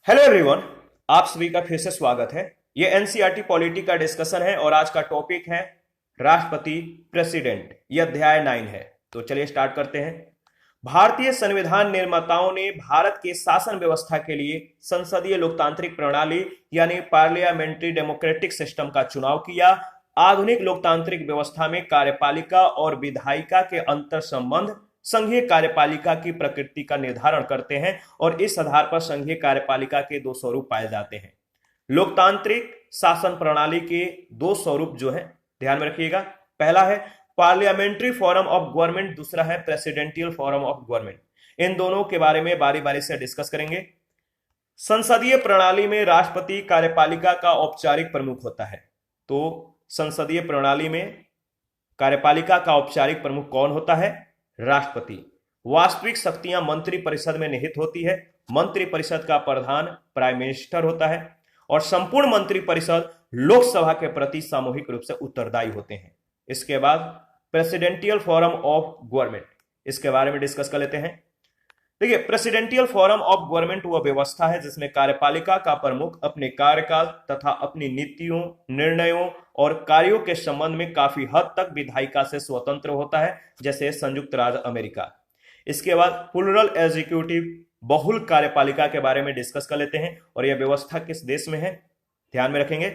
Hello everyone. आप सभी का फिर से स्वागत है। ये एनसीईआरटी पॉलिटी का डिस्कशन है और आज का टॉपिक है राष्ट्रपति प्रेसिडेंट। ये अध्याय 9 है। तो चलिए स्टार्ट करते हैं। भारतीय संविधान निर्माताओं ने भारत के शासन व्यवस्था के लिए संसदीय लोकतांत्रिक प्रणाली यानी पार्लियामेंट्री डेमोक्रेटिक सिस्टम का चुनाव किया। आधुनिक लोकतांत्रिक व्यवस्था में कार्यपालिका और विधायिका के अंतर संबंध संघीय कार्यपालिका की प्रकृति का निर्धारण करते हैं और इस आधार पर संघीय कार्यपालिका के दो स्वरूप पाए जाते हैं। लोकतांत्रिक शासन प्रणाली के दो स्वरूप जो है ध्यान में रखिएगा। पहला है पार्लियामेंट्री फॉर्म ऑफ गवर्नमेंट, दूसरा है प्रेसिडेंटियल फॉर्म ऑफ गवर्नमेंट। इन दोनों के बारे में बारी बारी से डिस्कस करेंगे। संसदीय प्रणाली में राष्ट्रपति कार्यपालिका का औपचारिक प्रमुख होता है। तो संसदीय प्रणाली में कार्यपालिका का औपचारिक प्रमुख कौन होता है? राष्ट्रपति। वास्तविक शक्तियां मंत्री परिषद में निहित होती है। मंत्री परिषद का प्रधान प्राइम मिनिस्टर होता है और संपूर्ण मंत्री परिषद लोकसभा के प्रति सामूहिक रूप से उत्तरदायी होते हैं। इसके बाद प्रेसिडेंटियल फॉर्म ऑफ गवर्नमेंट, इसके बारे में डिस्कस कर लेते हैं। देखिए, प्रेसिडेंटियल फॉर्म ऑफ गवर्नमेंट वह व्यवस्था है जिसमें कार्यपालिका का प्रमुख अपने कार्यकाल तथा अपनी नीतियों, निर्णयों और कार्यों के संबंध में काफी हद तक विधायिका से स्वतंत्र होता है, जैसे संयुक्त राज्य अमेरिका। इसके बाद प्लूरल एग्जीक्यूटिव, बहुल कार्यपालिका के बारे में डिस्कस कर लेते हैं और यह व्यवस्था किस देश में है ध्यान में रखेंगे।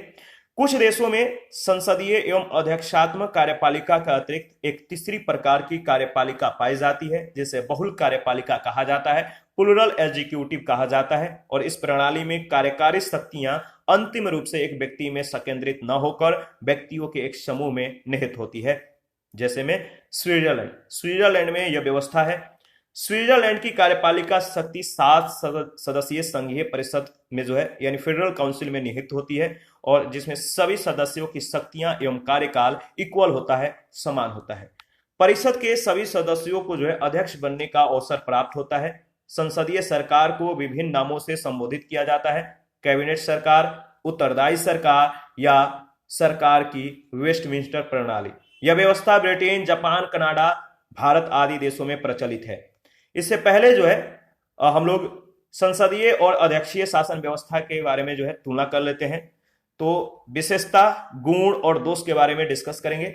कुछ देशों में संसदीय एवं अध्यक्षात्मक कार्यपालिका का अतिरिक्त एक तीसरी प्रकार की कार्यपालिका पाई जाती है जिसे बहुल कार्यपालिका कहा जाता है, प्लूरल एग्जीक्यूटिव कहा जाता है। और इस प्रणाली में कार्यकारी शक्तियां अंतिम रूप से एक व्यक्ति में संकेंद्रित न होकर व्यक्तियों के एक समूह में निहित होती है। जैसे में स्विट्जरलैंड में यह व्यवस्था है। स्विट्जरलैंड की कार्यपालिका शक्ति 7 सदस्यीय संघीय परिषद में जो है यानी फेडरल काउंसिल में निहित होती है और जिसमें सभी सदस्यों की शक्तियां एवं कार्यकाल इक्वल होता है, समान होता है। परिषद के सभी सदस्यों को जो है अध्यक्ष बनने का अवसर प्राप्त होता है। संसदीय सरकार को विभिन्न नामों से संबोधित किया जाता है। कैबिनेट सरकार, उत्तरदायी सरकार या सरकार की वेस्टमिंस्टर प्रणाली। यह व्यवस्था ब्रिटेन, जापान, कनाडा, भारत आदि देशों में प्रचलित है। इससे पहले जो है हम लोग संसदीय और अध्यक्षीय शासन व्यवस्था के बारे में जो है तुलना कर लेते हैं। तो विशेषता, गुण और दोष के बारे में डिस्कस करेंगे।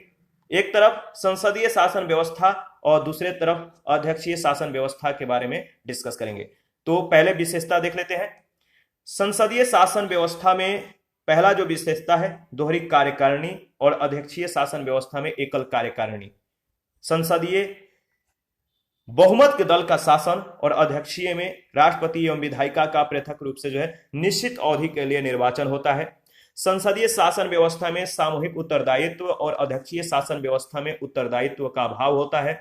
एक तरफ संसदीय शासन व्यवस्था और दूसरे तरफ अध्यक्षीय शासन व्यवस्था के बारे में डिस्कस करेंगे। तो पहले विशेषता देख लेते हैं। संसदीय शासन व्यवस्था में पहला जो विशेषता है दोहरी कार्यकारिणी और अध्यक्षीय शासन व्यवस्था में एकल कार्यकारिणी। संसदीय बहुमत के दल का शासन और अध्यक्षीय में राष्ट्रपति एवं विधायिका का पृथक रूप से जो है निश्चित अवधि के लिए निर्वाचन होता है। संसदीय शासन व्यवस्था में सामूहिक उत्तरदायित्व और अध्यक्षीय शासन व्यवस्था में उत्तरदायित्व का अभाव होता है।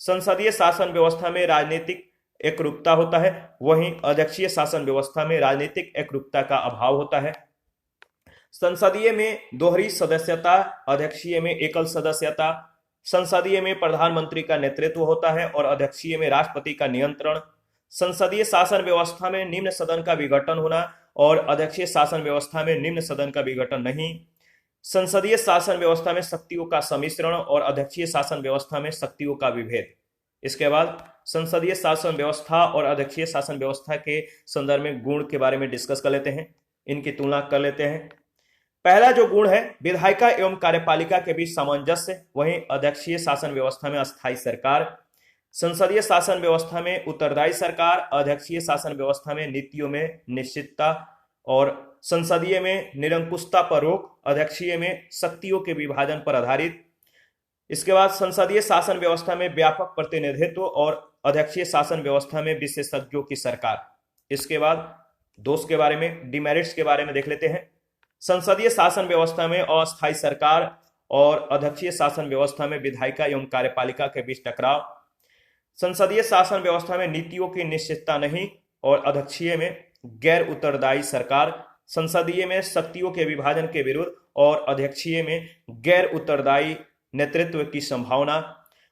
संसदीय शासन व्यवस्था में राजनीतिक एकरूपता होता है, वहीं अध्यक्षीय शासन व्यवस्था में राजनीतिक एकरूपता का अभाव होता है। संसदीय में दोहरी सदस्यता, अध्यक्षीय में एकल सदस्यता। संसदीय में प्रधानमंत्री का नेतृत्व होता है और अध्यक्षीय में राष्ट्रपति का नियंत्रण। संसदीय शासन व्यवस्था में निम्न सदन का विघटन होना और अध्यक्षीय शासन व्यवस्था में निम्न सदन का विघटन नहीं। संसदीय शासन व्यवस्था में शक्तियों का सम्मिश्रण और अध्यक्षीय शासन व्यवस्था में शक्तियों का विभेद। इसके बाद संसदीय शासन व्यवस्था और अध्यक्षीय शासन व्यवस्था के संदर्भ में गुण के बारे में डिस्कस कर लेते हैं, इनकी तुलना कर लेते हैं। पहला जो गुण है विधायिका एवं कार्यपालिका के बीच सामंजस्य, वहीं अध्यक्षीय शासन व्यवस्था में अस्थायी सरकार। संसदीय शासन व्यवस्था में उत्तरदायी सरकार, अध्यक्षीय शासन व्यवस्था में नीतियों में निश्चितता और संसदीय में निरंकुशता पर रोक, अध्यक्षीय में शक्तियों के विभाजन पर आधारित। इसके बाद संसदीय शासन व्यवस्था में व्यापक प्रतिनिधित्व और अध्यक्षीय शासन व्यवस्था में विशेषज्ञों की सरकार। इसके बाद दोष के बारे में, डिमेरिट्स के बारे में देख लेते हैं। संसदीय शासन व्यवस्था में अस्थायी सरकार और अध्यक्षीय शासन व्यवस्था में विधायिका एवं कार्यपालिका के बीच टकराव। संसदीय शासन व्यवस्था में नीतियों की निश्चितता नहीं और अध्यक्षीय में गैर उत्तरदायी सरकार। संसदीय में शक्तियों के विभाजन के विरुद्ध और अध्यक्षीय में गैर उत्तरदायी नेतृत्व की संभावना।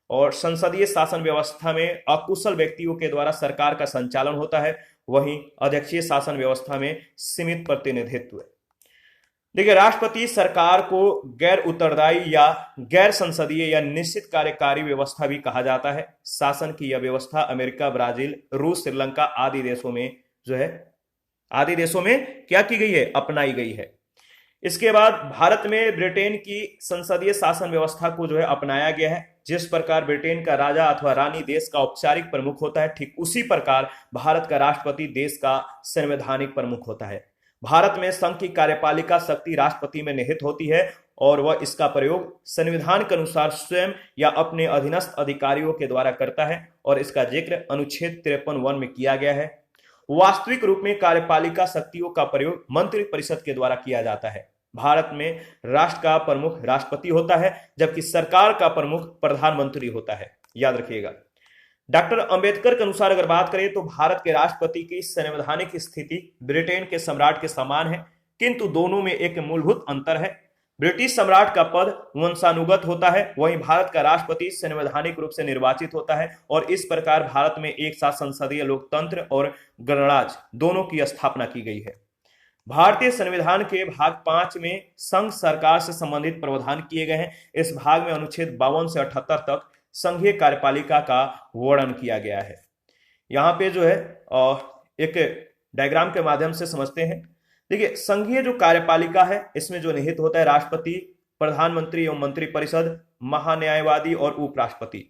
और संसदीय शासन व्यवस्था में अकुशल व्यक्तियों के द्वारा सरकार का संचालन होता है, वहीं अध्यक्षीय शासन व्यवस्था में सीमित प्रतिनिधित्व। देखिए, राष्ट्रपति सरकार को गैर उत्तरदायी या गैर संसदीय या निश्चित कार्यकारी व्यवस्था भी कहा जाता है। शासन की यह व्यवस्था अमेरिका, ब्राजील, रूस, श्रीलंका आदि देशों में जो है आदि देशों में क्या की गई है, अपनाई गई है। इसके बाद भारत में ब्रिटेन की संसदीय शासन व्यवस्था को जो है अपनाया गया है। जिस प्रकार ब्रिटेन का राजा अथवा रानी देश का औपचारिक प्रमुख होता है, ठीक उसी प्रकार भारत का राष्ट्रपति देश का संवैधानिक प्रमुख होता है। भारत में संघ की कार्यपालिका शक्ति राष्ट्रपति में निहित होती है और वह इसका प्रयोग संविधान के अनुसार स्वयं या अपने अधीनस्थ अधिकारियों के द्वारा करता है और इसका जिक्र अनुच्छेद 53(1) में किया गया है। वास्तविक रूप में कार्यपालिका शक्तियों का प्रयोग मंत्रिपरिषद के द्वारा किया जाता है। भारत में राष्ट्र का प्रमुख राष्ट्रपति होता है जबकि सरकार का प्रमुख प्रधानमंत्री होता है, याद रखिएगा। डॉक्टर अंबेडकर के अनुसार अगर बात करें तो भारत के राष्ट्रपति की संवैधानिक स्थिति ब्रिटेन के सम्राट के समान है, किंतु दोनों में एक मूलभूत अंतर है। ब्रिटिश सम्राट का पद वंशानुगत होता है, वहीं भारत का राष्ट्रपति संवैधानिक रूप से निर्वाचित होता है और इस प्रकार भारत में एक साथ संसदीय लोकतंत्र और गणराज्य दोनों की स्थापना की गई है। भारतीय संविधान के भाग 5 में संघ सरकार से संबंधित प्रावधान किए गए हैं। इस भाग में अनुच्छेद 52 से 78 तक संघीय कार्यपालिका का वर्णन किया गया है। यहाँ पे जो है एक डायग्राम के माध्यम से समझते हैं। देखिए, संघीय जो कार्यपालिका है इसमें जो निहित होता है राष्ट्रपति, प्रधानमंत्री एवं मंत्रिपरिषद, महान्यायवादी और उपराष्ट्रपति।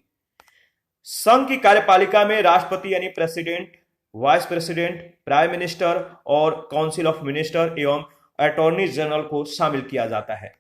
संघ की कार्यपालिका में राष्ट्रपति यानी president, vice president, prime minister और काउंसिल ऑफ मिनिस्टर एवं अटॉर्नी जनरल को शामिल किया जाता है।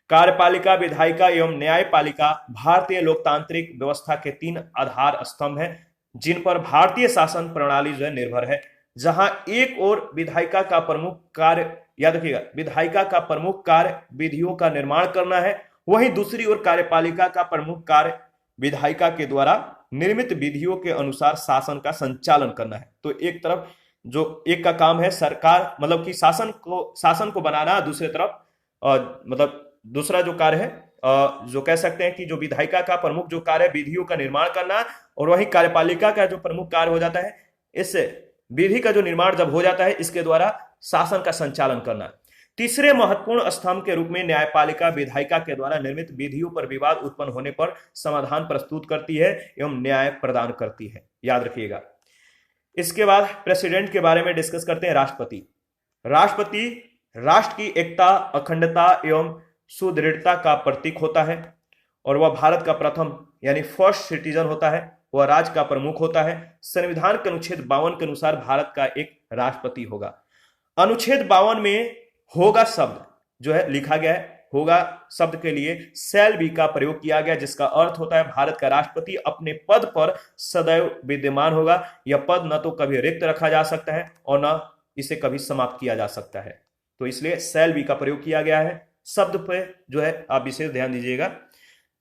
कार्यपालिका, विधायिका एवं न्यायपालिका भारतीय लोकतांत्रिक व्यवस्था के 3 आधार स्तंभ हैं जिन पर भारतीय शासन प्रणाली जो है निर्भर है। जहां एक और विधायिका का प्रमुख कार्य, याद रखिएगा, विधायिका का प्रमुख कार्य विधियों का निर्माण करना है, वहीं दूसरी ओर कार्यपालिका का प्रमुख कार्य विधायिका के द्वारा निर्मित विधियों के अनुसार शासन का संचालन करना है। तो एक तरफ जो एक का काम है सरकार, मतलब कि शासन को बनाना, दूसरी तरफ मतलब दूसरा जो कार्य है जो कह सकते हैं कि जो विधायिका का प्रमुख जो कार्य है विधियों का निर्माण करना, और वहीं कार्यपालिका का जो प्रमुख कार्य हो जाता है इस विधि का जो निर्माण जब हो जाता है इसके द्वारा शासन का संचालन करना। तीसरे महत्वपूर्ण स्तंभ के रूप में न्यायपालिका विधायिका के द्वारा निर्मित विधियों पर विवाद उत्पन्न होने पर समाधान प्रस्तुत करती है एवं न्याय प्रदान करती है, याद रखिएगा। इसके बाद प्रेसिडेंट के बारे में डिस्कस करते हैं। राष्ट्रपति राष्ट्र की एकता, अखंडता एवं सुदृढ़ता का प्रतीक होता है और वह भारत का प्रथम यानी फर्स्ट सिटीजन होता है। वह राज्य का प्रमुख होता है। संविधान के अनुच्छेद 52 के अनुसार भारत का एक राष्ट्रपति होगा। अनुच्छेद 52 में होगा शब्द जो है लिखा गया है। होगा शब्द के लिए शैल बी का प्रयोग किया गया जिसका अर्थ होता है भारत का राष्ट्रपति अपने पद पर सदैव विद्यमान होगा। यह पद न तो कभी रिक्त रखा जा सकता है और न इसे कभी समाप्त किया जा सकता है, तो इसलिए शैल बी का प्रयोग किया गया है। शब्द पे जो है आप विशेष ध्यान दीजिएगा।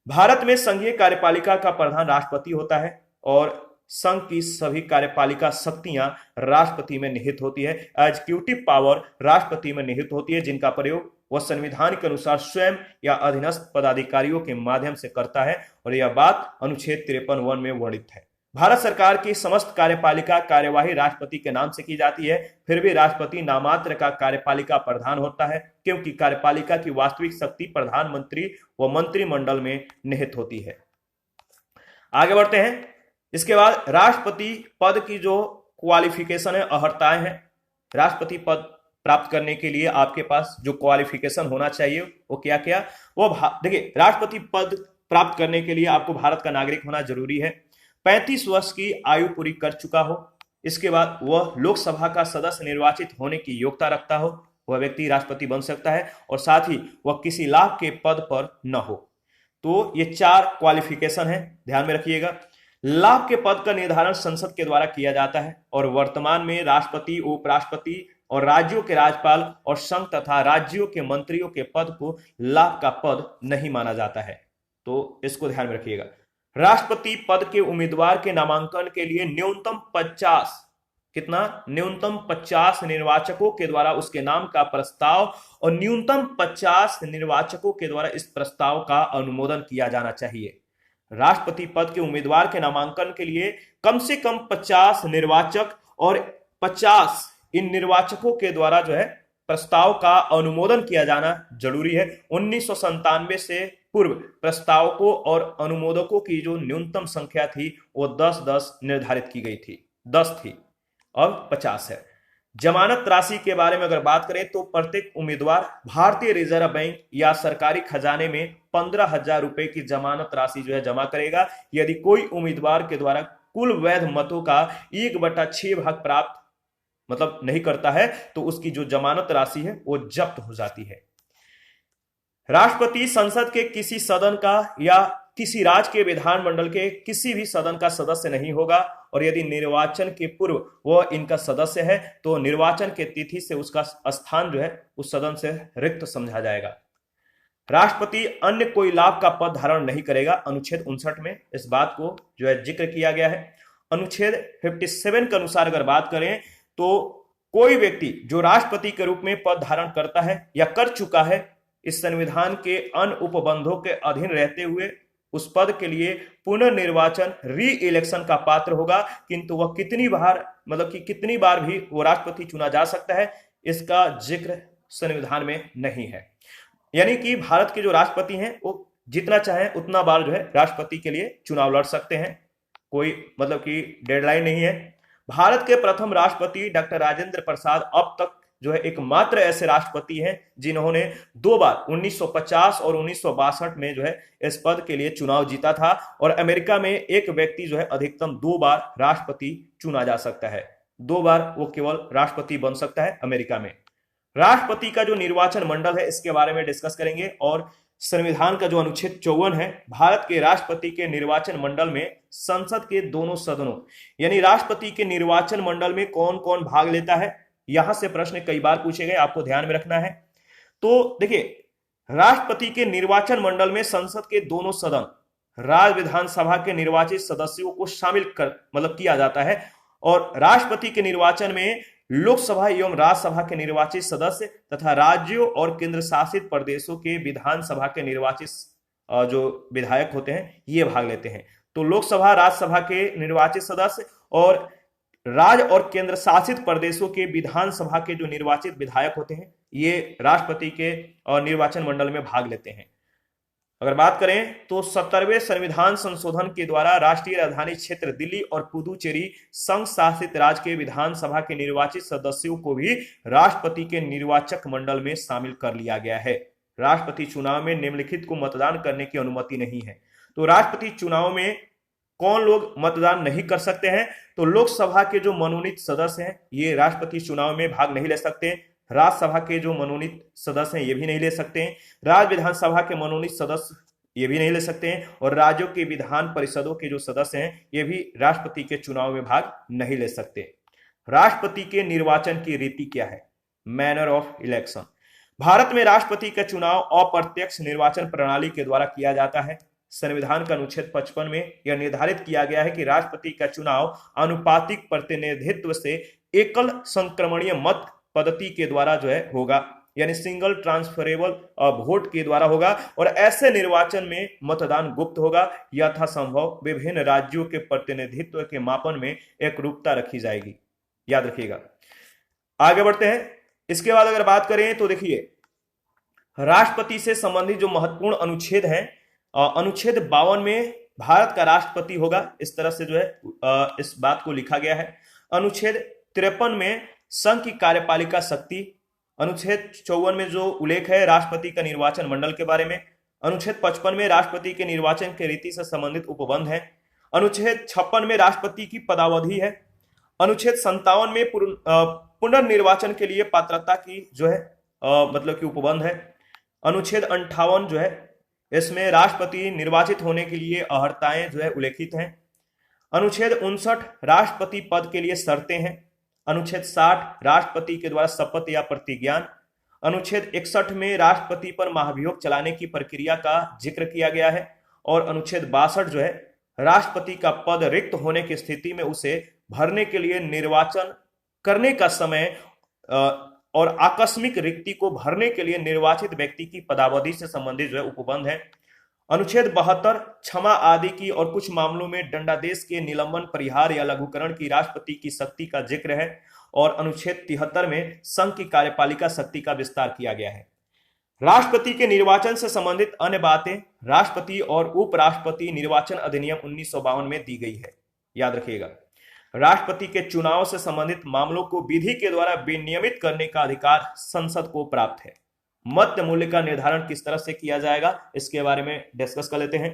भारत में संघीय कार्यपालिका का प्रधान राष्ट्रपति होता है और संघ की सभी कार्यपालिका शक्तियां राष्ट्रपति में निहित होती है। एग्जीक्यूटिव पावर राष्ट्रपति में निहित होती है जिनका प्रयोग वह संविधान के अनुसार स्वयं या अधीनस्थ पदाधिकारियों के माध्यम से करता है और यह बात अनुच्छेद 53(1) में वर्णित है। भारत सरकार की समस्त कार्यपालिका कार्यवाही राष्ट्रपति के नाम से की जाती है, फिर भी राष्ट्रपति नामात्र का कार्यपालिका प्रधान होता है क्योंकि कार्यपालिका की वास्तविक शक्ति प्रधानमंत्री व मंत्रिमंडल में निहित होती है। आगे बढ़ते हैं। इसके बाद राष्ट्रपति पद की जो क्वालिफिकेशन है, अर्हताएं हैं। राष्ट्रपति पद प्राप्त करने के लिए आपके पास जो क्वालिफिकेशन होना चाहिए वो क्या क्या, वो देखिए, राष्ट्रपति पद प्राप्त करने के लिए आपको भारत का नागरिक होना जरूरी है। 35 वर्ष की आयु पूरी कर चुका हो। इसके बाद वह लोकसभा का सदस्य निर्वाचित होने की योग्यता रखता हो, वह व्यक्ति राष्ट्रपति बन सकता है और साथ ही वह किसी लाभ के पद पर न हो। तो ये 4 क्वालिफिकेशन है, ध्यान में रखिएगा। लाभ के पद का निर्धारण संसद के द्वारा किया जाता है और वर्तमान में राष्ट्रपति, उपराष्ट्रपति और राज्यों के राज्यपाल और संघ तथा राज्यों के मंत्रियों के पद को लाभ का पद नहीं माना जाता है, तो इसको ध्यान में रखिएगा। राष्ट्रपति पद के उम्मीदवार के नामांकन के लिए न्यूनतम 50 निर्वाचकों के द्वारा उसके नाम का प्रस्ताव और न्यूनतम 50 निर्वाचकों के द्वारा इस प्रस्ताव का अनुमोदन किया जाना चाहिए। राष्ट्रपति पद के उम्मीदवार के नामांकन के लिए कम से कम 50 निर्वाचक और 50 इन निर्वाचकों के द्वारा जो है प्रस्ताव का अनुमोदन किया जाना जरूरी है। 1997 से पूर्व प्रस्तावकों और अनुमोदकों की जो न्यूनतम संख्या थी वो 10-10 निर्धारित की गई थी, 10 थी, अब 50 है। जमानत राशि के बारे में अगर बात करें तो प्रत्येक उम्मीदवार भारतीय रिजर्व बैंक या सरकारी खजाने में 15,000 रुपए की जमानत राशि जो है जमा करेगा। यदि कोई उम्मीदवार के द्वारा कुल वैध मतों का 1/6 भाग प्राप्त मतलब नहीं करता है तो उसकी जो जमानत राशि है वो जब्त हो जाती है। राष्ट्रपति संसद के किसी सदन का या किसी राज्य के विधानमंडल के किसी भी सदन का सदस्य नहीं होगा, और यदि निर्वाचन के पूर्व वह इनका सदस्य है तो निर्वाचन के तिथि से उसका स्थान जो है उस सदन से रिक्त समझा जाएगा। राष्ट्रपति अन्य कोई लाभ का पद धारण नहीं करेगा। अनुच्छेद 59 में इस बात को जो है जिक्र किया गया है। अनुच्छेद 57 के अनुसार अगर बात करें तो कोई व्यक्ति जो राष्ट्रपति के रूप में पद धारण करता है या कर चुका है, इस संविधान के अन्य उपबंधों के अधीन रहते हुए उस पद के लिए पुनर्निर्वाचन री इलेक्शन का पात्र होगा, किंतु वह कितनी बार मतलब कि कितनी बार भी वो राष्ट्रपति चुना जा सकता है इसका जिक्र संविधान में नहीं है। यानी कि भारत के जो राष्ट्रपति हैं वो जितना चाहें उतना बार जो है राष्ट्रपति के लिए चुनाव लड़ सकते हैं, कोई मतलब कि डेडलाइन नहीं है। भारत के प्रथम राष्ट्रपति डॉक्टर राजेंद्र प्रसाद अब तक जो है एकमात्र ऐसे राष्ट्रपति हैं जिन्होंने 2 बार 1950 और 1962 में जो है इस पद के लिए चुनाव जीता था, और अमेरिका में एक व्यक्ति जो है अधिकतम 2 बार राष्ट्रपति चुना जा सकता है। 2 बार वो केवल राष्ट्रपति बन सकता है अमेरिका में। राष्ट्रपति का जो निर्वाचन मंडल है इसके बारे में डिस्कस करेंगे, और संविधान का जो अनुच्छेद 54 है, भारत के राष्ट्रपति के निर्वाचन मंडल में संसद के दोनों सदनों यानी राष्ट्रपति के निर्वाचन मंडल में कौन कौन भाग लेता है, यहां से प्रश्न कई बार पूछे गए, आपको ध्यान में रखना है। तो देखिए, राष्ट्रपति के निर्वाचन मंडल में संसद के दोनों सदन, राज्य विधानसभा के निर्वाचित सदस्यों को शामिल कर मतलब किया जाता है, और राष्ट्रपति के निर्वाचन में लोकसभा एवं राज्यसभा के निर्वाचित सदस्य तथा राज्यों और केंद्र शासित प्रदेशों के विधानसभा के निर्वाचित जो विधायक होते हैं ये भाग लेते हैं। तो लोकसभा राज्यसभा के निर्वाचित सदस्य और राज्य और केंद्र शासित प्रदेशों के विधानसभा के जो निर्वाचित विधायक होते हैं ये राष्ट्रपति के निर्वाचन मंडल में भाग लेते हैं। अगर बात करें तो 70वें संविधान संशोधन के द्वारा राष्ट्रीय राजधानी क्षेत्र दिल्ली और पुदुचेरी संघ शासित राज्य के विधानसभा के निर्वाचित सदस्यों को भी राष्ट्रपति के निर्वाचक मंडल में शामिल कर लिया गया है। राष्ट्रपति चुनाव में निम्नलिखित को मतदान करने की अनुमति नहीं है। तो राष्ट्रपति चुनाव में कौन लोग मतदान नहीं कर सकते हैं, तो लोकसभा के जो मनोनीत सदस्य हैं ये राष्ट्रपति चुनाव में भाग नहीं ले सकते। राज्यसभा के जो मनोनीत सदस्य हैं ये भी नहीं ले सकते हैं। राज्य विधानसभा के मनोनीत सदस्य ये भी नहीं ले सकते हैं, और राज्यों के विधान परिषदों के जो सदस्य हैं ये भी राष्ट्रपति के चुनाव में भाग नहीं ले सकते। राष्ट्रपति के निर्वाचन की रीति क्या है? Manner of election. भारत में राष्ट्रपति का चुनाव अप्रत्यक्ष निर्वाचन प्रणाली के द्वारा किया जाता है। संविधान का अनुच्छेद 55 में यह निर्धारित किया गया है कि राष्ट्रपति का चुनाव आनुपातिक प्रतिनिधित्व से एकल संक्रमणीय मत पद्धति के द्वारा जो है होगा, यानी सिंगल ट्रांसफरेबल वोट के द्वारा होगा, और ऐसे निर्वाचन में मतदान गुप्त होगा। यथासंभव विभिन्न राज्यों के प्रतिनिधित्व के मापन में एक रूपता रखी जाएगी, याद रखिएगा। आगे बढ़ते हैं। इसके बाद अगर बात करें तो देखिए, राष्ट्रपति से संबंधित जो महत्वपूर्ण अनुच्छेद हैं, अनुच्छेद 52 में भारत का राष्ट्रपति होगा, इस तरह से जो है इस बात को लिखा गया है। अनुच्छेद 53 में संघ की कार्यपालिका शक्ति, अनुच्छेद 54 में जो उल्लेख है राष्ट्रपति का निर्वाचन मंडल के बारे में, अनुच्छेद 55 में राष्ट्रपति के निर्वाचन के रीति से संबंधित उपबंध है, अनुच्छेद 56 में राष्ट्रपति की पदावधि है, अनुच्छेद 57 में पुनर्निर्वाचन के लिए पात्रता की जो है मतलब कि उपबंध है, अनुच्छेद 58 जो है इसमें राष्ट्रपति निर्वाचित होने के लिए अर्हताएं जो है उल्लेखित हैं, अनुच्छेद 59 राष्ट्रपति पद के लिए शर्तें हैं, अनुच्छेद 60 राष्ट्रपति के द्वारा शपथ या प्रतिज्ञान, अनुच्छेद 61 में राष्ट्रपति पर महाभियोग चलाने की प्रक्रिया का जिक्र किया गया है, और अनुच्छेद 62 जो है राष्ट्रपति का पद रिक्त होने की स्थिति में उसे भरने के लिए निर्वाचन करने का समय और आकस्मिक रिक्ति को भरने के लिए निर्वाचित व्यक्ति की पदावधि से संबंधित जो है उपबंध है। अनुच्छेद 72 क्षमा आदि की और कुछ मामलों में दंडादेश के निलंबन, परिहार या लघुकरण की राष्ट्रपति की शक्ति का जिक्र है, और अनुच्छेद 73 में संघ की कार्यपालिका शक्ति का विस्तार किया गया है। राष्ट्रपति के निर्वाचन से संबंधित अन्य बातें राष्ट्रपति और उपराष्ट्रपति निर्वाचन अधिनियम 1952 में दी गई है, याद रखिएगा। राष्ट्रपति के चुनाव से संबंधित मामलों को विधि के द्वारा विनियमित करने का अधिकार संसद को प्राप्त है। मत मूल्य का निर्धारण किस तरह से किया जाएगा, इसके बारे में डिस्कस कर लेते हैं।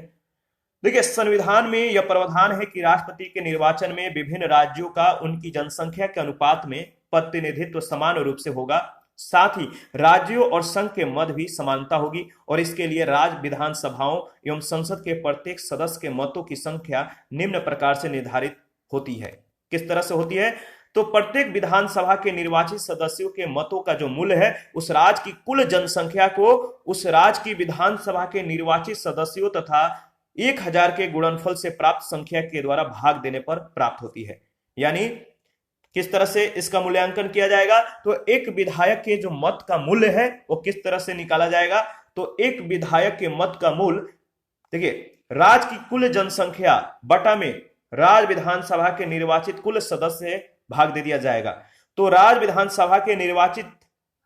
देखिए, संविधान में यह प्रावधान है कि राष्ट्रपति के निर्वाचन में विभिन्न राज्यों का उनकी जनसंख्या के अनुपात में प्रतिनिधित्व समान रूप से होगा। साथ ही राज्यों और संघ के मध्य भी समानता होगी और इसके लिए राज्य विधानसभाओं एवं संसद के प्रत्येक सदस्य के मतों की संख्या निम्न प्रकार से निर्धारित होती है। किस तरह से होती है? तो प्रत्येक विधानसभा के निर्वाचित सदस्यों के मतों का जो मूल्य है उस राज्य की कुल जनसंख्या को उस राज्य की विधानसभा के निर्वाचित सदस्यों तथा 1000 के गुणनफल से प्राप्त संख्या के द्वारा भाग देने पर प्राप्त होती है। यानी किस तरह से इसका मूल्यांकन किया जाएगा? तो एक विधायक के जो मत का मूल्य है वो किस तरह से निकाला जाएगा? तो एक विधायक के मत का मूल्य, देखिए, राज्य की कुल जनसंख्या बटा में राज्य विधानसभा के निर्वाचित कुल सदस्य भाग दे दिया जाएगा। तो राज्य विधानसभा के निर्वाचित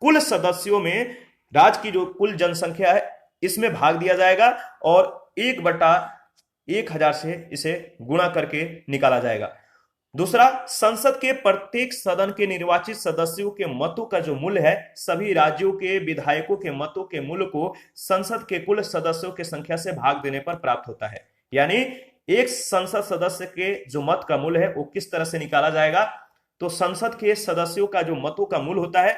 कुल सदस्यों में राज्य की जो कुल जनसंख्या है इसमें भाग दिया जाएगा और 1/1000 से इसे गुणा करके निकाला जाएगा। दूसरा, संसद के प्रत्येक सदन के निर्वाचित सदस्यों के मतों का जो मूल्य है सभी राज्यों के विधायकों के मतों के मूल्य को संसद के कुल सदस्यों की संख्या से भाग देने पर प्राप्त होता है। यानी एक संसद सदस्य के जो मत का मूल्य है वो किस तरह से निकाला जाएगा? तो संसद के सदस्यों का जो मतों का मूल्य होता है,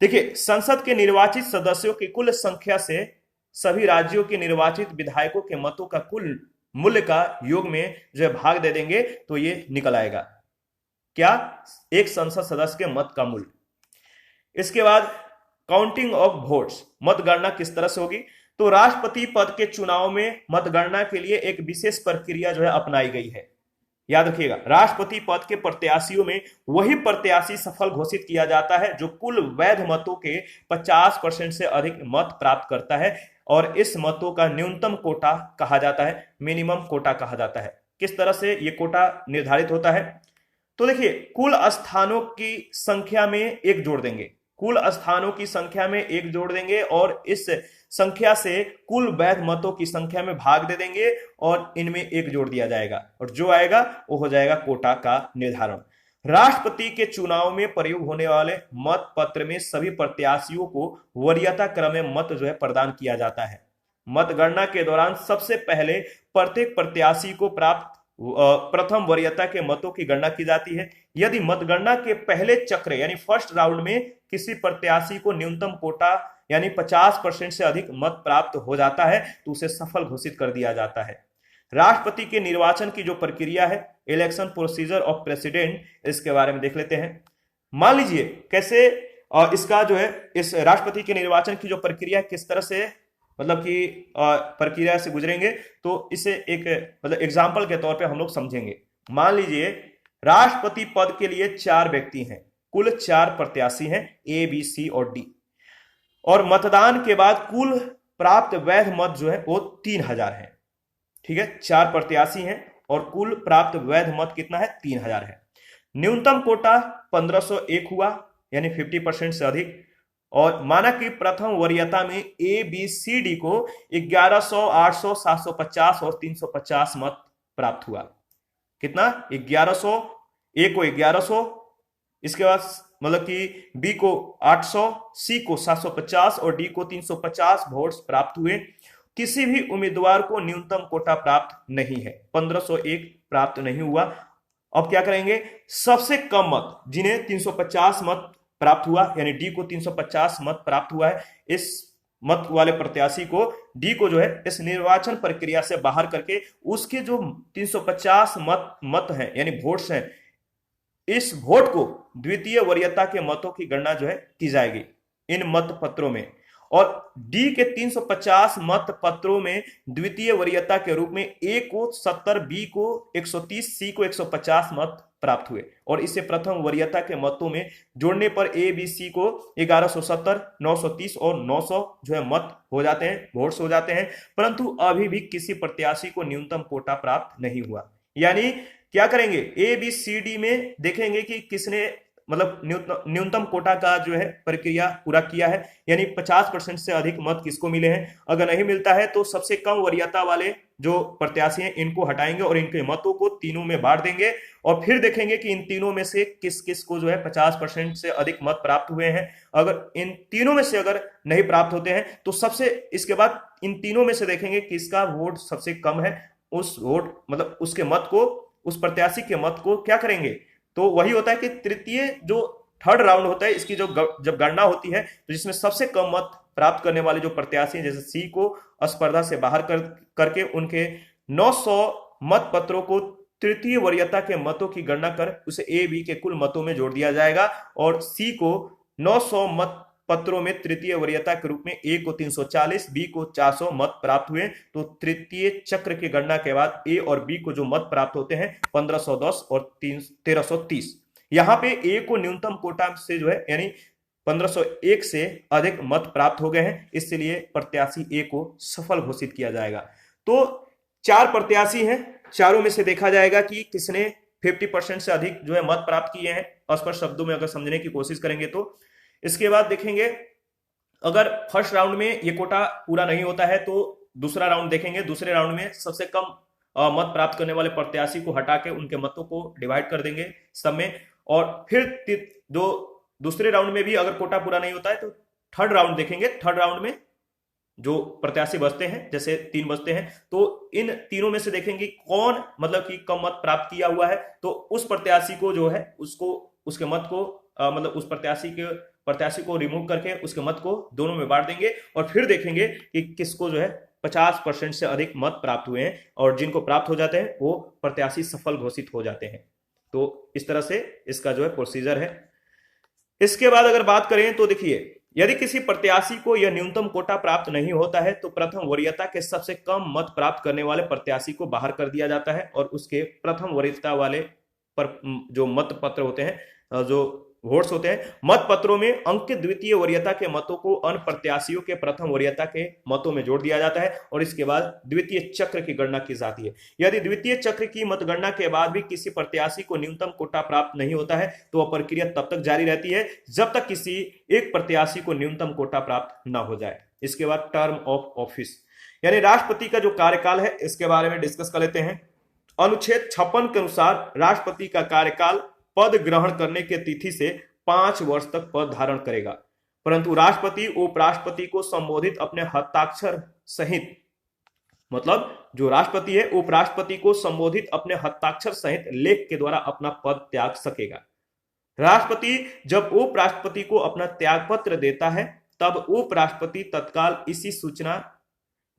देखिए, संसद के निर्वाचित सदस्यों की कुल संख्या से सभी राज्यों के निर्वाचित विधायकों के मतों का कुल मूल्य का योग में जो भाग दे देंगे तो ये निकल आएगा क्या? एक संसद सदस्य के मत का मूल्य। इसके बाद काउंटिंग ऑफ वोट्स, मतगणना किस तरह से होगी? तो राष्ट्रपति पद के चुनाव में मतगणना के लिए एक विशेष प्रक्रिया जो है अपनाई गई है। याद रखिएगा, राष्ट्रपति पद के प्रत्याशियों में वही प्रत्याशी सफल घोषित किया जाता है जो कुल वैध मतों के 50% से अधिक मत प्राप्त करता है और इस मतों का न्यूनतम कोटा कहा जाता है, मिनिमम कोटा कहा जाता है। किस तरह से ये कोटा निर्धारित होता है? तो देखिए, कुल स्थानों की संख्या में एक जोड़ देंगे, कुल स्थानों की संख्या में एक जोड़ देंगे और इस संख्या से कुल वैध मतों की संख्या में भाग दे देंगे और इनमें एक जोड़ दिया जाएगा और जो आएगा वो हो जाएगा कोटा का निर्धारण। राष्ट्रपति के चुनाव में प्रयोग होने वाले मत पत्र में सभी प्रत्याशियों को वरीयता क्रम में मत जो है प्रदान किया जाता है। मतगणना के दौरान सबसे पहले प्रत्येक प्रत्याशी को प्राप्त प्रथम वरीयता के मतों की गणना की जाती है। यदि मतगणना के पहले चक्र यानी फर्स्ट राउंड में किसी प्रत्याशी को न्यूनतम कोटा यानी 50% से अधिक मत प्राप्त हो जाता है तो उसे सफल घोषित कर दिया जाता है। राष्ट्रपति के निर्वाचन की जो प्रक्रिया है, इलेक्शन प्रोसीजर ऑफ प्रेसिडेंट, इसके बारे में देख लेते हैं। मान लीजिए कैसे इसका जो है इस राष्ट्रपति के निर्वाचन की जो प्रक्रिया किस तरह से मतलब कि प्रक्रिया से गुजरेंगे तो इसे एक मतलब एग्जाम्पल के तौर पे हम लोग समझेंगे। मान लीजिए राष्ट्रपति पद के लिए 4 व्यक्ति हैं, कुल 4 प्रत्याशी हैं, ए बी सी और डी, और मतदान के बाद कुल प्राप्त वैध मत जो है वो 3000 है। ठीक है, 4 प्रत्याशी हैं और कुल प्राप्त वैध मत कितना है? 3000 है। न्यूनतम कोटा 1501 हुआ यानी 50% से अधिक, और माना कि प्रथम वरीयता में ए बी सी डी को 1100, 800, 750 और 350 मत प्राप्त हुआ। कितना? 1100, ए को 1100, इसके बाद मतलब कि बी को 800, सी को 750 और डी को 350 वोट्स प्राप्त हुए। किसी भी उम्मीदवार को न्यूनतम कोटा प्राप्त नहीं है, 1501 प्राप्त नहीं हुआ। अब क्या करेंगे? सबसे कम मत जिन्हें 350 मत प्राप्त हुआ यानी डी को 350 मत प्राप्त हुआ है, इस मत वाले प्रत्याशी को डी को जो है इस निर्वाचन प्रक्रिया से बाहर करके उसके जो 350 मत हैं यानी वोट्स हैं, इस वोट को द्वितीय वरीयता के मतों की गणना जो है की जाएगी इन मत पत्रों में, और डी के 350 मत पत्रों में द्वितीय वरीयता के रूप में ए को 70, बी को 130, सी को 150 मत प्राप्त हुए और इसे प्रथम वरीयता के मतों में जोड़ने पर ए बी सी को 1170, 930 और 900 जो है मत हो जाते हैं, वोट्स हो जाते हैं, परंतु अभी भी किसी प्रत्याशी को न्यूनतम कोटा प्राप्त नहीं हुआ। यानी क्या करेंगे? ए बी सी डी में देखेंगे कि किसने मतलब न्यूनतम कोटा का जो है प्रक्रिया पूरा किया है, यानी 50% से अधिक मत किसको मिले हैं। अगर नहीं मिलता है तो सबसे कम वरीयता वाले जो प्रत्याशी हैं इनको हटाएंगे और इनके मतों को तीनों में बांट देंगे और फिर देखेंगे कि इन तीनों में से किस किस को जो है 50% से अधिक मत प्राप्त हुए हैं। अगर इन तीनों में से अगर नहीं प्राप्त होते हैं तो सबसे इसके बाद इन तीनों में से देखेंगे किसका वोट सबसे कम है, उस वोट मतलब उसके मत को, उस प्रत्याशी के मत को क्या करेंगे। तो वही होता है कि तृतीय जो थर्ड राउंड होता है इसकी जो जब गणना होती है तो जिसमें सबसे कम मत प्राप्त करने वाले जो प्रत्याशी हैं जैसे सी को स्पर्धा से बाहर करके उनके 900 मत पत्रों को तृतीय वरीयता के मतों की गणना कर उसे ए बी के कुल मतों में जोड़ दिया जाएगा और सी को 900 मत पत्रों में तृतीय वरीयता के रूप में ए को 340, बी को 400 मत प्राप्त हुए। तो तृतीय चक्र की गणना के बाद ए और बी को जो मत प्राप्त होते हैं 1510 और 1330। यहां पे ए को न्यूनतम कोटा से जो है यानी 1501 से अधिक मत प्राप्त हो गए हैं, इसलिए प्रत्याशी ए को सफल घोषित किया जाएगा। तो 4 प्रत्याशी हैं, चारों में से देखा जाएगा कि किसने 50% से अधिक जो है मत प्राप्त किए हैं, स्पष्ट शब्दों में अगर समझने की कोशिश करेंगे तो। इसके बाद देखेंगे अगर फर्स्ट राउंड में ये कोटा पूरा नहीं होता है तो दूसरा राउंड देखेंगे। दूसरे राउंड में सबसे कम मत प्राप्त करने वाले प्रत्याशी को हटा के उनके मतों को डिवाइड कर देंगे सब में, और फिर जो दूसरे राउंड में भी अगर कोटा पूरा नहीं होता है तो थर्ड राउंड देखेंगे। थर्ड राउंड में जो प्रत्याशी बचते हैं, जैसे 3 बचते हैं, तो इन तीनों में से देखेंगे कौन मतलब कि कम मत प्राप्त किया हुआ है, तो उस प्रत्याशी को जो है उसको उसके मत को मतलब उस प्रत्याशी को रिमूव करके उसके मत को दोनों में बांट देंगे और फिर देखेंगे कि किसको जो है 50% से अधिक मत प्राप्त हुए हैं, और जिनको प्राप्त हो जाते हैं वो प्रत्याशी सफल घोषित हो जाते हैं। तो इस तरह से इसका जो है प्रोसीजर है। इसके बाद अगर बात करें तो देखिए, यदि किसी प्रत्याशी को यह न्यूनतम कोटा प्राप्त नहीं होता है तो प्रथम वरीयता के सबसे कम मत प्राप्त करने वाले प्रत्याशी को बाहर कर दिया जाता है और उसके प्रथम वरीयता वाले पर जो मत पत्र होते हैं, जो वोट्स होते हैं, मत पत्रों में अंकित द्वितीय वरीयता के मतों को अन्य प्रत्याशियों के प्रथम वरीयता के मतों में जोड़ दिया जाता है और इसके बाद द्वितीय चक्र की गणना की जाती है। यदि द्वितीय चक्र की मतगणना के बाद भी किसी प्रत्याशी को न्यूनतम कोटा प्राप्त नहीं होता है तो वह प्रक्रिया तब तक जारी रहती है जब तक किसी एक प्रत्याशी को न्यूनतम कोटा प्राप्त न हो जाए। इसके बाद टर्म ऑफ ऑफिस यानी राष्ट्रपति का जो कार्यकाल है इसके बारे में डिस्कस कर लेते हैं। अनुच्छेद 56 के अनुसार राष्ट्रपति का कार्यकाल पद ग्रहण करने के तिथि से 5 वर्ष तक पद धारण करेगा, परंतु राष्ट्रपति उपराष्ट्रपति को संबोधित अपने हस्ताक्षर सहित, मतलब जो राष्ट्रपति है उपराष्ट्रपति को संबोधित अपने हस्ताक्षर सहित लेख के द्वारा अपना पद त्याग सकेगा। राष्ट्रपति जब उपराष्ट्रपति को अपना त्याग पत्र देता है तब उपराष्ट्रपति तत्काल इसी सूचना,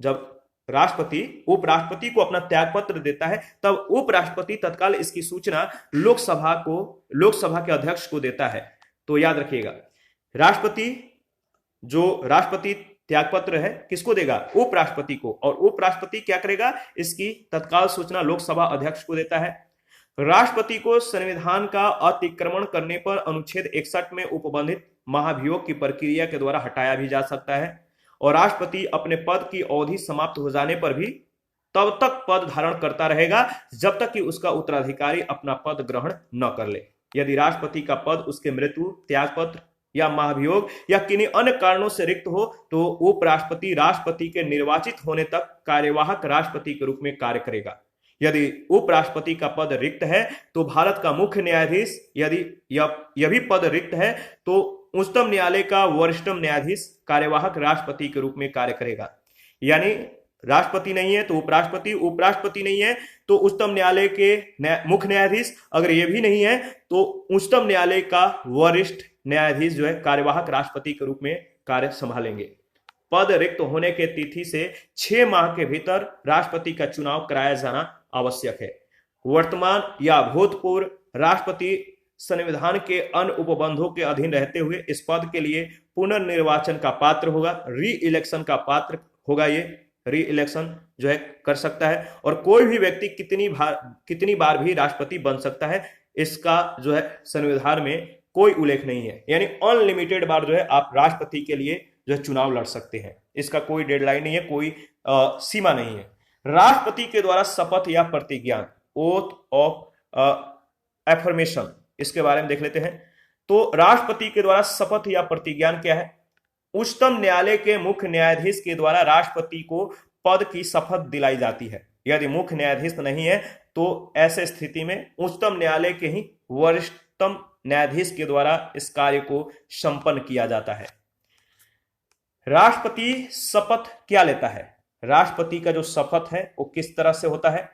जब राष्ट्रपति उपराष्ट्रपति को अपना त्याग पत्र देता है तब उपराष्ट्रपति तत्काल इसकी सूचना लोकसभा के अध्यक्ष को देता है। तो याद रखिएगा, राष्ट्रपति त्याग पत्र है किसको देगा, उपराष्ट्रपति को, और उपराष्ट्रपति क्या करेगा, इसकी तत्काल सूचना लोकसभा अध्यक्ष को देता है। राष्ट्रपति को संविधान का अतिक्रमण करने पर अनुच्छेद 61 में उपबंधित महाभियोग की प्रक्रिया के द्वारा हटाया भी जा सकता है और राष्ट्रपति अपने पद की अवधि समाप्त हो जाने पर भी तब तक पद धारण करता रहेगा जब तक कि उसका उत्तराधिकारी अपना पद ग्रहण न कर ले। यदि राष्ट्रपति का पद उसके मृत्यु, त्यागपत्र या महाभियोग या किन्हीं अन्य कारणों से रिक्त हो तो उपराष्ट्रपति राष्ट्रपति के निर्वाचित होने तक कार्यवाहक राष्ट्रपति के रूप में कार्य करेगा। यदि उपराष्ट्रपति का पद रिक्त है तो भारत का मुख्य न्यायाधीश, यदि यह भी पद रिक्त है तो उच्चतम न्यायालय का वरिष्ठतम न्यायाधीश कार्यवाहक राष्ट्रपति के रूप में कार्य करेगा। यानी राष्ट्रपति नहीं है तो उपराष्ट्रपति, उपराष्ट्रपति नहीं है तो उच्चतम न्यायालय के मुख्य न्यायाधीश, अगर ये भी नहीं है तो उच्चतम न्यायालय का वरिष्ठ न्यायाधीश जो है कार्यवाहक राष्ट्रपति के रूप में कार्य संभालेंगे। पद रिक्त होने के तिथि से 6 माह के भीतर राष्ट्रपति का चुनाव कराया जाना आवश्यक है। वर्तमान या भूतपूर्व राष्ट्रपति संविधान के अन्य उपबंधों के अधीन रहते हुए इस पद के लिए पुनर्निर्वाचन का पात्र होगा, री इलेक्शन का पात्र होगा। ये री इलेक्शन जो है कर सकता है और कोई भी व्यक्ति कितनी बार भी राष्ट्रपति बन सकता है, इसका जो है संविधान में कोई उल्लेख नहीं है। यानी अनलिमिटेड बार जो है आप राष्ट्रपति के लिए जो है चुनाव लड़ सकते हैं, इसका कोई डेडलाइन नहीं है, कोई सीमा नहीं है। राष्ट्रपति के द्वारा शपथ या प्रतिज्ञान, ओथ ऑफ एफर्मेशन, इसके बारे में देख लेते हैं। तो राष्ट्रपति के द्वारा शपथ या प्रतिज्ञान क्या है? उच्चतम न्यायालय के मुख्य न्यायाधीश के द्वारा राष्ट्रपति को पद की शपथ दिलाई जाती है। यदि मुख्य न्यायाधीश नहीं है तो ऐसे स्थिति में उच्चतम न्यायालय के ही वरिष्ठतम न्यायाधीश के द्वारा इस कार्य को संपन्न किया जाता है। राष्ट्रपति शपथ क्या लेता है? राष्ट्रपति का जो शपथ है वो किस तरह से होता है?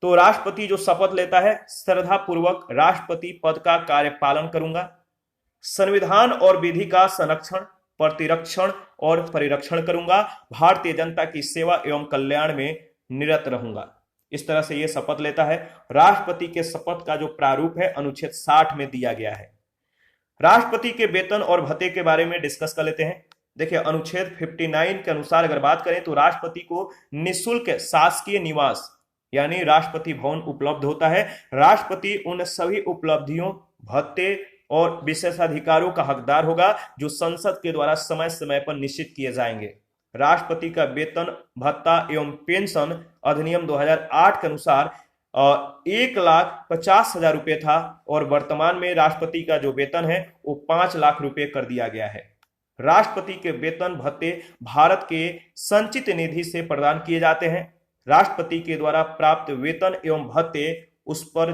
तो राष्ट्रपति जो शपथ लेता है, श्रद्धा पूर्वक राष्ट्रपति पद का कार्य पालन करूंगा, संविधान और विधि का संरक्षण, प्रतिरक्षण और परिरक्षण करूंगा, भारतीय जनता की सेवा एवं कल्याण में निरत रहूंगा। इस तरह से यह शपथ लेता है। राष्ट्रपति के शपथ का जो प्रारूप है अनुच्छेद 60 में दिया गया है। राष्ट्रपति के वेतन और भत्ते के बारे में डिस्कस कर लेते हैं। देखिए, अनुच्छेद 59 के अनुसार अगर बात करें तो राष्ट्रपति को निःशुल्क शासकीय निवास यानी राष्ट्रपति भवन उपलब्ध होता है। राष्ट्रपति उन सभी उपलब्धियों, भत्ते और विशेषाधिकारों का हकदार होगा जो संसद के द्वारा समय समय पर निश्चित किए जाएंगे। राष्ट्रपति का वेतन, भत्ता एवं पेंशन अधिनियम 2008 के अनुसार 1,50,000 रुपये था और वर्तमान में राष्ट्रपति का जो वेतन है वो 5 लाख रुपये कर दिया गया है। राष्ट्रपति के वेतन भत्ते भारत के संचित निधि से प्रदान किए जाते हैं। राष्ट्रपति के द्वारा प्राप्त वेतन एवं भत्ते उस पर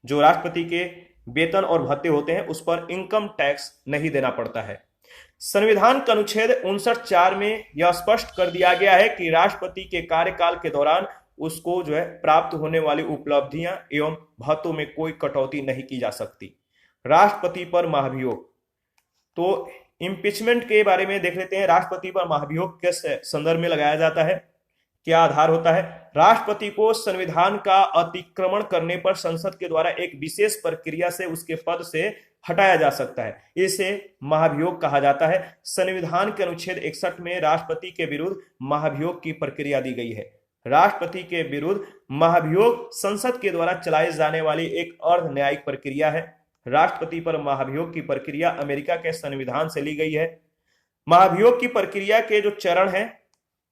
जो राष्ट्रपति के वेतन और भत्ते होते हैं उस पर इनकम टैक्स नहीं देना पड़ता है। संविधान का अनुच्छेद 59(4) में यह स्पष्ट कर दिया गया है कि राष्ट्रपति के कार्यकाल के दौरान उसको प्राप्त होने वाली उपलब्धियां एवं भत्तों में कोई कटौती नहीं की जा सकती। राष्ट्रपति पर महाभियोग, तो इम्पीचमेंट के बारे में देख लेते हैं। राष्ट्रपति पर महाभियोग किस संदर्भ में लगाया जाता है, क्या आधार होता है? राष्ट्रपति को संविधान का अतिक्रमण करने पर संसद के द्वारा एक विशेष प्रक्रिया से उसके पद से हटाया जा सकता है, इसे महाभियोग कहा जाता है। संविधान के अनुच्छेद 61 में राष्ट्रपति के विरुद्ध महाभियोग की प्रक्रिया दी गई है। राष्ट्रपति के विरुद्ध महाभियोग संसद के द्वारा चलाई जाने वाली एक अर्ध न्यायिक प्रक्रिया है। राष्ट्रपति पर महाभियोग की प्रक्रिया अमेरिका के संविधान से ली गई है। महाभियोग की प्रक्रिया के जो चरण हैं,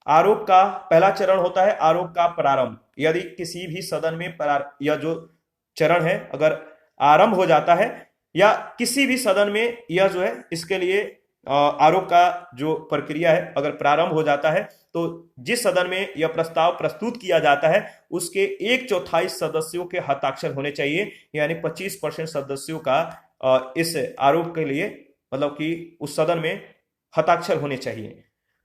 आरोप का पहला चरण होता है आरोप का प्रारंभ। यदि किसी भी सदन में यह जो चरण है अगर आरंभ हो जाता है या किसी भी सदन में यह इसके लिए आरोप का जो प्रक्रिया है अगर प्रारंभ हो जाता है तो जिस सदन में यह प्रस्ताव प्रस्तुत किया जाता है उसके 1/4 सदस्यों के हस्ताक्षर होने चाहिए, यानी 25% सदस्यों का इस आरोप के लिए मतलब कि उस सदन में हस्ताक्षर होने चाहिए।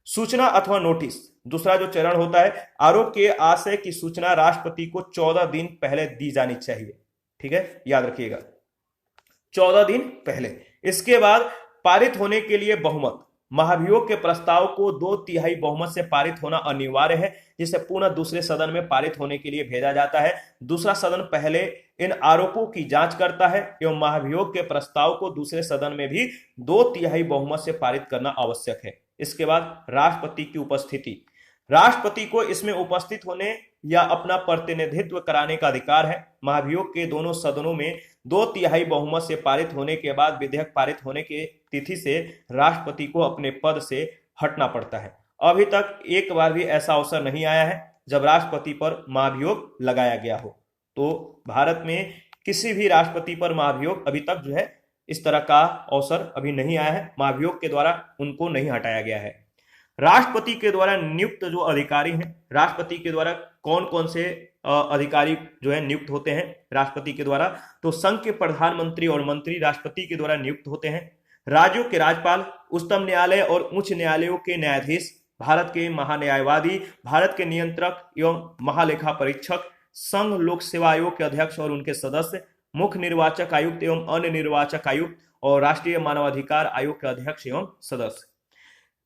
सूचना अथवा नोटिस, दूसरा जो चरण होता है, आरोप के आशय की सूचना राष्ट्रपति को 14 दिन पहले दी जानी चाहिए। ठीक है, याद रखिएगा 14 दिन पहले। इसके बाद पारित होने के लिए बहुमत, महाभियोग के प्रस्ताव को 2/3 बहुमत से पारित होना अनिवार्य है, जिसे पुनः दूसरे सदन में पारित होने के लिए भेजा जाता है। दूसरा सदन पहले इन आरोपों की जांच करता है एवं महाभियोग के प्रस्ताव को दूसरे सदन में भी 2/3 बहुमत से पारित करना आवश्यक है। इसके बाद राष्ट्रपति की उपस्थिति, राष्ट्रपति को इसमें उपस्थित होने या अपना प्रतिनिधित्व कराने का अधिकार है। महाभियोग के दोनों सदनों में 2/3 बहुमत से पारित होने के बाद विधेयक पारित होने की तिथि से राष्ट्रपति को अपने पद से हटना पड़ता है। अभी तक एक बार भी ऐसा अवसर नहीं आया है जब राष्ट्रपति पर महाभियोग लगाया गया हो। तो भारत में किसी भी राष्ट्रपति पर महाभियोग अभी तक इस तरह का अवसर अभी नहीं आया है, महाभियोग के द्वारा उनको नहीं हटाया गया है। राष्ट्रपति के द्वारा नियुक्त जो अधिकारी हैं, राष्ट्रपति के द्वारा कौन कौन से अधिकारी नियुक्त होते हैं राष्ट्रपति के द्वारा, तो संघ के प्रधानमंत्री और मंत्री राष्ट्रपति के द्वारा नियुक्त होते हैं। राज्यों के राज्यपाल, उच्चतम न्यायालय और उच्च न्यायालयों के न्यायाधीश, भारत के महान्यायवादी, भारत के नियंत्रक एवं महालेखा परीक्षक, संघ लोक सेवा आयोग के अध्यक्ष और उनके सदस्य, मुख्य निर्वाचक आयुक्त एवं अन्य निर्वाचक आयुक्त और राष्ट्रीय मानवाधिकार आयोग के अध्यक्ष एवं सदस्य।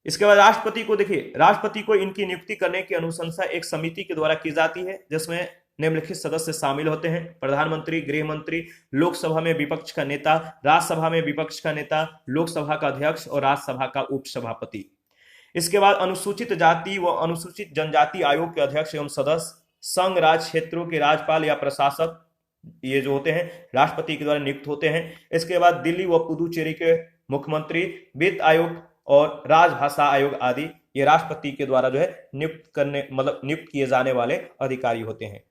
इसके बाद राष्ट्रपति को देखिए, राष्ट्रपति को इनकी नियुक्ति करने की अनुशंसा एक समिति के द्वारा की जाती है जिसमें निम्नलिखित सदस्य शामिल होते हैं: प्रधानमंत्री, गृह मंत्री, लोकसभा में विपक्ष का नेता, राज्यसभा में विपक्ष का नेता, लोकसभा का अध्यक्ष और राज्यसभा का उपसभापति। इसके बाद अनुसूचित जाति व अनुसूचित जनजाति आयोग के अध्यक्ष एवं सदस्य, संघ राज्य क्षेत्रों के राज्यपाल या प्रशासक, ये जो होते हैं राष्ट्रपति के द्वारा नियुक्त होते हैं। इसके बाद दिल्ली व पुदुचेरी के मुख्यमंत्री, वित्त आयोग और राजभाषा आयोग आदि ये राष्ट्रपति के द्वारा नियुक्त किए जाने वाले अधिकारी होते हैं।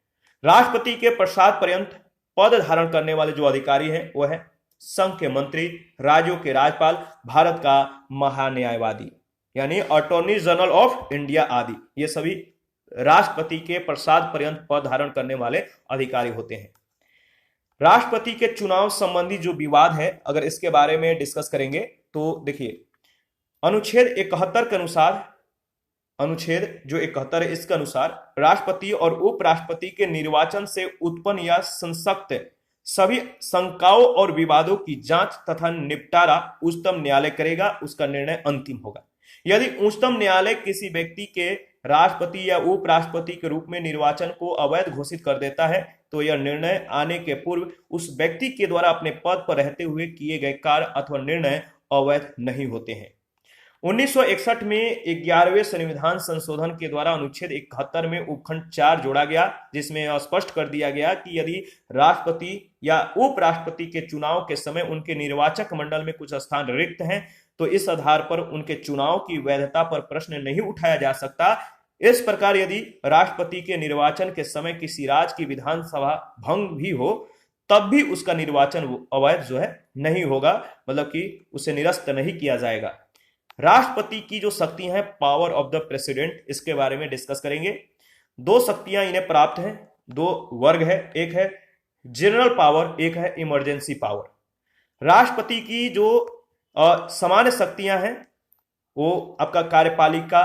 राष्ट्रपति के पश्चात पर्यंत पद धारण करने वाले जो अधिकारी हैं वो है संघ के मंत्री, राज्यों के राज्यपाल, भारत का महान्यायवादी यानी अटॉर्नी जनरल ऑफ इंडिया आदि, ये सभी राष्ट्रपति के प्रसाद पर्यंत पद धारण करने वाले अधिकारी होते हैं। राष्ट्रपति के चुनाव संबंधी जो विवाद है, अगर इसके बारे में डिस्कस करेंगे तो देखिए, अनुच्छेद 71 के अनुसार, अनुच्छेद जो 71 है इसके अनुसार राष्ट्रपति और उपराष्ट्रपति के निर्वाचन से उत्पन्न या संसक्त सभी शंकाओं और विवादों की जांच तथा निपटारा उच्चतम न्यायालय करेगा, उसका निर्णय अंतिम होगा। यदि उच्चतम न्यायालय किसी व्यक्ति के राष्ट्रपति या उपराष्ट्रपति के रूप में निर्वाचन को अवैध घोषित कर देता है तो यह निर्णय आने के पूर्व उस व्यक्ति के द्वारा अपने पद पर रहते हुए किए गए कार्य अथवा निर्णय अवैध नहीं होते हैं। 1961 में 11वें संविधान संशोधन के द्वारा अनुच्छेद 71 में उपखंड 4 जोड़ा गया, जिसमें यह स्पष्ट कर दिया गया कि यदि राष्ट्रपति या उपराष्ट्रपति के चुनाव के समय उनके निर्वाचक मंडल में कुछ स्थान रिक्त हैं तो इस आधार पर उनके चुनाव की वैधता पर प्रश्न नहीं उठाया जा सकता। इस प्रकार यदि राष्ट्रपति के निर्वाचन के समय किसी राज्य की विधानसभा भंग भी हो तब भी उसका निर्वाचन अवैध जो है नहीं होगा, मतलब कि उसे निरस्त नहीं किया जाएगा। राष्ट्रपति की जो शक्तियां हैं, पावर ऑफ द प्रेसिडेंट, इसके बारे में डिस्कस करेंगे। दो शक्तियां इन्हें प्राप्त हैं, दो वर्ग है, एक है जनरल पावर, एक है इमरजेंसी पावर। राष्ट्रपति की जो सामान्य शक्तियां हैं वो आपका कार्यपालिका,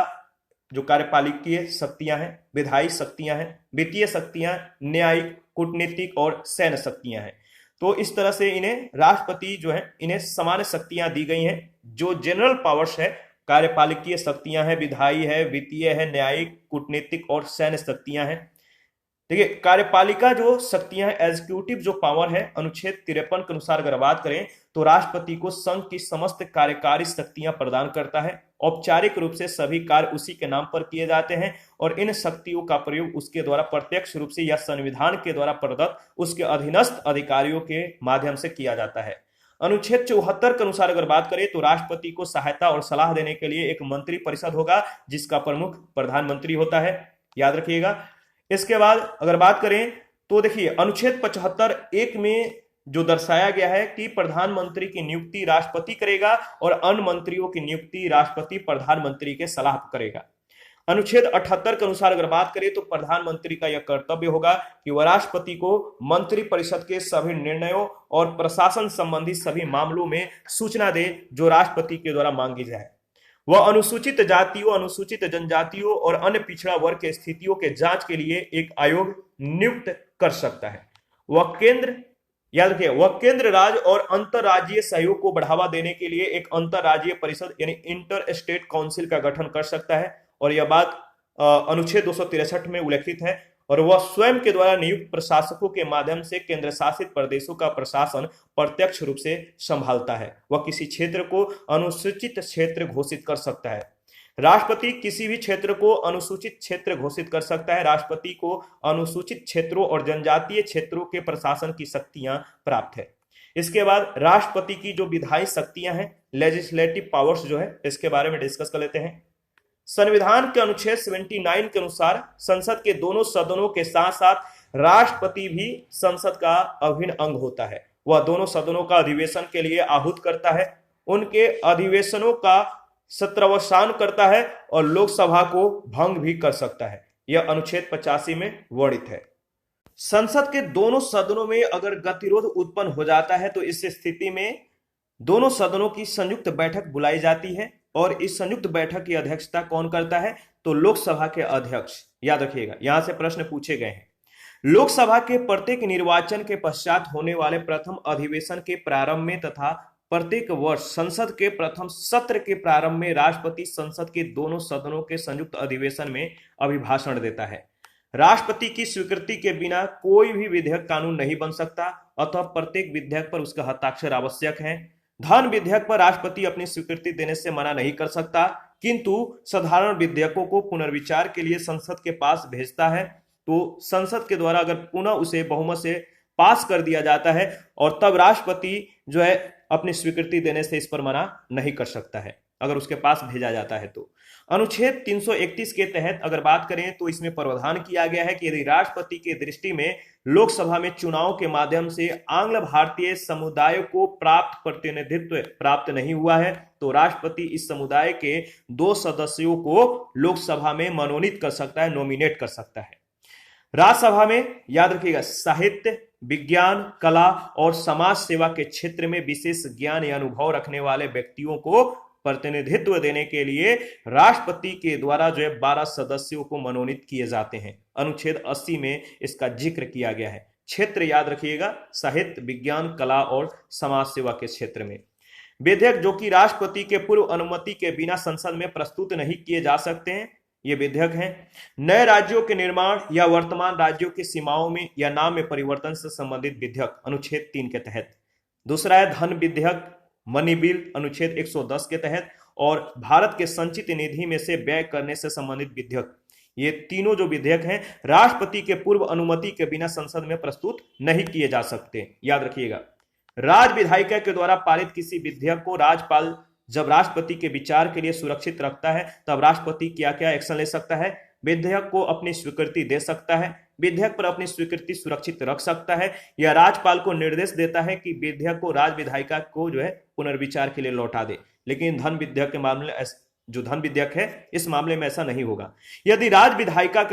जो कार्यपालिकीय शक्तियां हैं, विधायी शक्तियां हैं, वित्तीय शक्तियां, न्यायिक, कूटनीतिक और सैन्य शक्तियां हैं। तो इस तरह से इन्हें राष्ट्रपति जो है इन्हें सामान्य शक्तियां दी गई हैं। जो जनरल पावर्स है, कार्यपालिकीय शक्तियां हैं, विधायी है, वित्तीय है, न्यायिक, कूटनीतिक और सैन्य शक्तियां हैं। देखिए, कार्यपालिका जो शक्तियां हैं, एग्जीक्यूटिव जो पावर है, अनुच्छेद 53 के अनुसार अगर बात करें तो राष्ट्रपति को संघ की समस्त कार्यकारी शक्तियां प्रदान करता है। औपचारिक रूप से सभी कार्य उसी के नाम पर किए जाते हैं और इन शक्तियों का प्रयोग उसके द्वारा प्रत्यक्ष रूप से या संविधान के द्वारा प्रदत्त उसके अधीनस्थ अधिकारियों के माध्यम से किया जाता है। अनुच्छेद 74 के अनुसार अगर बात करें तो राष्ट्रपति को सहायता और सलाह देने के लिए एक मंत्री परिषद होगा जिसका प्रमुख प्रधानमंत्री होता है, याद रखिएगा। इसके बाद अगर बात करें तो देखिए, अनुच्छेद 75(1) में जो दर्शाया गया है कि प्रधानमंत्री की नियुक्ति राष्ट्रपति करेगा और अन्य मंत्रियों की नियुक्ति राष्ट्रपति प्रधानमंत्री के सलाह करेगा। अनुच्छेद 78 के अनुसार अगर बात करें तो प्रधानमंत्री का यह कर्तव्य होगा कि वह राष्ट्रपति को मंत्री परिषद के सभी निर्णयों और प्रशासन संबंधी सभी मामलों में सूचना दे जो राष्ट्रपति के द्वारा मांगी जाए। वह अनुसूचित जातियों, अनुसूचित जनजातियों और अन्य पिछड़ा वर्ग के स्थितियों के जांच के लिए एक आयोग नियुक्त कर सकता है। वह केंद्र, याद रखिए, वह केंद्र राज्य और अंतरराज्यीय सहयोग को बढ़ावा देने के लिए एक अंतरराज्यीय परिषद यानी इंटर स्टेट काउंसिल का गठन कर सकता है और यह बात अनुच्छेद 263 में उल्लेखित है। और वह स्वयं के द्वारा नियुक्त प्रशासकों के माध्यम से केंद्र शासित प्रदेशों का प्रशासन प्रत्यक्ष रूप से संभालता है। वह किसी क्षेत्र को अनुसूचित क्षेत्र घोषित कर सकता है। राष्ट्रपति किसी भी क्षेत्र को अनुसूचित क्षेत्र घोषित कर सकता है। राष्ट्रपति को अनुसूचित क्षेत्रों और जनजातीय क्षेत्रों के प्रशासन की शक्तियां प्राप्त है। इसके बाद राष्ट्रपति की जो विधायी शक्तियां हैं, लेजिस्लेटिव पावर्स जो है, इसके बारे में डिस्कस कर लेते हैं। संविधान के अनुच्छेद 79 के अनुसार संसद के दोनों सदनों के साथ साथ राष्ट्रपति भी संसद का अभिन्न अंग होता है। वह दोनों सदनों का अधिवेशन के लिए आहूत करता है, उनके अधिवेशनों का सत्रावसान करता है और लोकसभा को भंग भी कर सकता है। यह अनुच्छेद 85 में वर्णित है। संसद के दोनों सदनों में अगर गतिरोध उत्पन्न हो जाता है तो इस स्थिति में दोनों सदनों की संयुक्त बैठक बुलाई जाती है और इस संयुक्त बैठक की अध्यक्षता कौन करता है तो लोकसभा के अध्यक्ष। याद रखिएगा, यहां से प्रश्न पूछे गए हैं। लोकसभा के प्रत्येक निर्वाचन के पश्चात होने वाले प्रथम अधिवेशन के प्रारंभ में तथा प्रत्येक वर्ष संसद के प्रथम सत्र के प्रारंभ में राष्ट्रपति संसद के दोनों सदनों के संयुक्त अधिवेशन में अभिभाषण देता है। राष्ट्रपति की स्वीकृति के बिना कोई भी विधेयक कानून नहीं बन सकता, अतः प्रत्येक विधेयक पर उसका हस्ताक्षर आवश्यक है। धन विधेयक पर राष्ट्रपति अपनी स्वीकृति देने से मना नहीं कर सकता, किंतु साधारण विधेयकों को पुनर्विचार के लिए संसद के पास भेजता है तो संसद के द्वारा अगर पुनः उसे बहुमत से पास कर दिया जाता है और तब राष्ट्रपति जो है अपनी स्वीकृति देने से इस पर मना नहीं कर सकता है। अगर उसके पास भेजा जाता है तो। अनुच्छेद 331 के तहत अगर बात करें तो इसमें प्रावधान किया गया है कि यदि राष्ट्रपति की दृष्टि में लोकसभा में चुनाव के माध्यम से आंग्ल भारतीय समुदाय को प्राप्त प्रतिनिधित्व प्राप्त नहीं हुआ है तो राष्ट्रपति इस समुदाय के 2 सदस्यों को लोकसभा में मनोनीत कर सकता है, नॉमिनेट कर सकता है। राज्यसभा में याद रखिएगा साहित्य, विज्ञान, कला और समाज सेवा के क्षेत्र में विशेष ज्ञान या अनुभव रखने वाले व्यक्तियों को प्रतिनिधित्व देने के लिए राष्ट्रपति के द्वारा जो है 12 सदस्यों को मनोनीत किए जाते हैं। अनुच्छेद 80 में इसका जिक्र किया गया है। क्षेत्र याद रखिएगा साहित्य, विज्ञान, कला और समाज सेवा के क्षेत्र में। विधेयक जो कि राष्ट्रपति के पूर्व अनुमति के बिना संसद में प्रस्तुत नहीं किए जा सकते हैं, ये विधेयक हैं। नए राज्यों के निर्माण या वर्तमान राज्यों की सीमाओं में या नाम में परिवर्तन से संबंधित विधेयक अनुच्छेद 3 के तहत। दूसरा है धन विधेयक, मनी बिल अनुच्छेद 110 के तहत, और भारत के संचित निधि में से व्यय करने से संबंधित विधेयक। ये तीनों जो विधेयक हैं राष्ट्रपति के पूर्व अनुमति के बिना संसद में प्रस्तुत नहीं किए जा सकते। याद रखिएगा राज्य विधायिका के द्वारा पारित किसी विधेयक को राज्यपाल जब राष्ट्रपति के विचार के लिए सुरक्षित रखता है तब राष्ट्रपति क्या क्या एक्शन ले सकता है, विधेयक को अपनी स्वीकृति दे सकता है, विधेयक पर अपनी स्वीकृति सुरक्षित रख सकता है, या राज्यपाल को निर्देश देता है कि विधेयक को राज्य विधायिका को जो है पुनर्विचार के लिए लौटा दे। लेकिन धन विधेयक के मामले जो धन विधेयक है इस मामले में ऐसा नहीं होगा। यदि राज्य विधायिका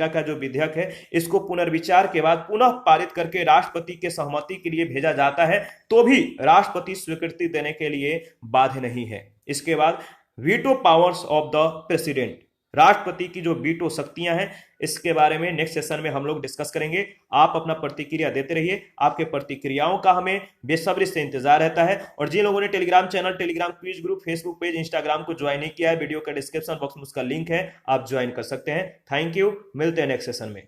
का जो विधेयक है इसको पुनर्विचार के बाद पुनः पारित करके राष्ट्रपति के सहमति के लिए भेजा जाता है तो भी राष्ट्रपति स्वीकृति देने के लिए बाध्य नहीं है। इसके बाद veto powers of the president, राष्ट्रपति की जो वीटो शक्तियां हैं इसके बारे में नेक्स्ट सेशन में हम लोग डिस्कस करेंगे। आप अपना प्रतिक्रिया देते रहिए, आपके प्रतिक्रियाओं का हमें बेसब्री से इंतजार रहता है। और जिन लोगों ने Telegram channel, Telegram quiz group, Facebook page, Instagram को ज्वाइन नहीं किया है, वीडियो का डिस्क्रिप्शन बॉक्स में उसका लिंक है, आप ज्वाइन कर सकते हैं। थैंक यू, मिलते हैं नेक्स्ट सेशन में।